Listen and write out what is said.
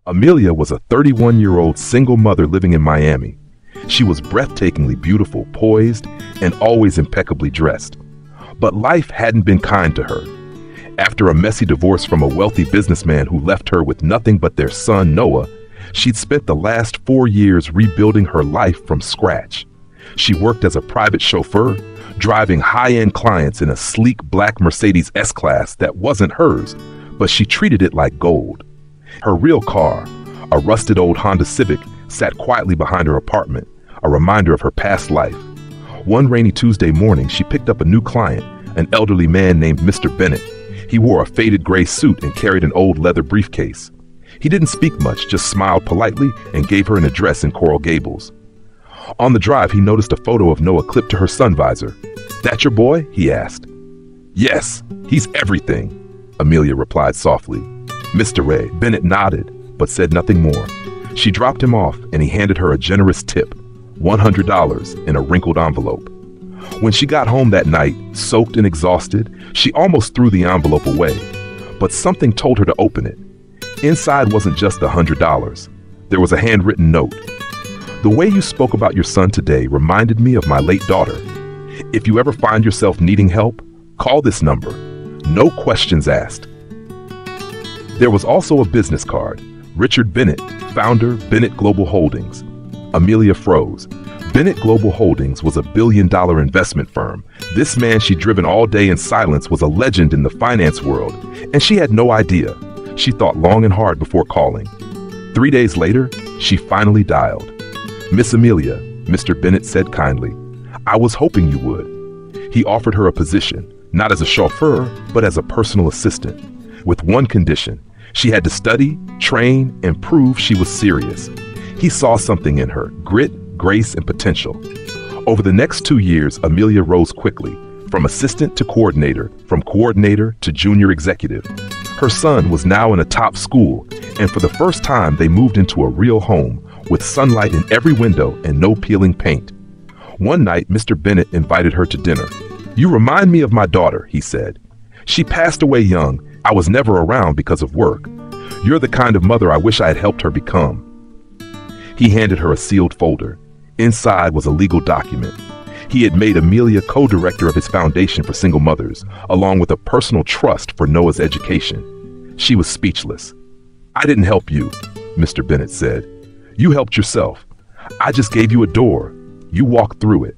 Amelia was a 31-year-old single mother living in Miami. She was breathtakingly beautiful, poised, and always impeccably dressed. But life hadn't been kind to her. After a messy divorce from a wealthy businessman who left her with nothing but their son, Noah, she'd spent the last 4 years rebuilding her life from scratch. She worked as a private chauffeur, driving high-end clients in a sleek black Mercedes S-Class that wasn't hers, but she treated it like gold. Her real car, a rusted old Honda Civic, sat quietly behind her apartment, a reminder of her past life. One rainy Tuesday morning, she picked up a new client, an elderly man named Mr. Bennett. He wore a faded gray suit and carried an old leather briefcase. He didn't speak much, just smiled politely and gave her an address in Coral Gables. On the drive, he noticed a photo of Noah clipped to her sun visor. "That your boy?" he asked. "Yes, he's everything," Amelia replied softly. Mr. Ray Bennett nodded, but said nothing more. She dropped him off, and he handed her a generous tip, $100 in a wrinkled envelope. When she got home that night, soaked and exhausted, she almost threw the envelope away, but something told her to open it. Inside wasn't just the $100. There was a handwritten note. "The way you spoke about your son today reminded me of my late daughter. If you ever find yourself needing help, call this number. No questions asked." There was also a business card. Richard Bennett, founder, Bennett Global Holdings. Amelia froze. Bennett Global Holdings was a billion-dollar investment firm. This man she'd driven all day in silence was a legend in the finance world, and she had no idea. She thought long and hard before calling. 3 days later, she finally dialed. "Miss Amelia," Mr. Bennett said kindly, "I was hoping you would." He offered her a position, not as a chauffeur, but as a personal assistant, with one condition. She had to study, train, and prove she was serious. He saw something in her, grit, grace, and potential. Over the next 2 years, Amelia rose quickly, from assistant to coordinator, from coordinator to junior executive. Her son was now in a top school, and for the first time they moved into a real home, with sunlight in every window and no peeling paint. One night, Mr. Bennett invited her to dinner. "You remind me of my daughter," he said. "She passed away young. I was never around because of work. You're the kind of mother I wish I had helped her become." He handed her a sealed folder. Inside was a legal document. He had made Amelia co-director of his foundation for single mothers, along with a personal trust for Noah's education. She was speechless. "I didn't help you," Mr. Bennett said. "You helped yourself. I just gave you a door. You walked through it."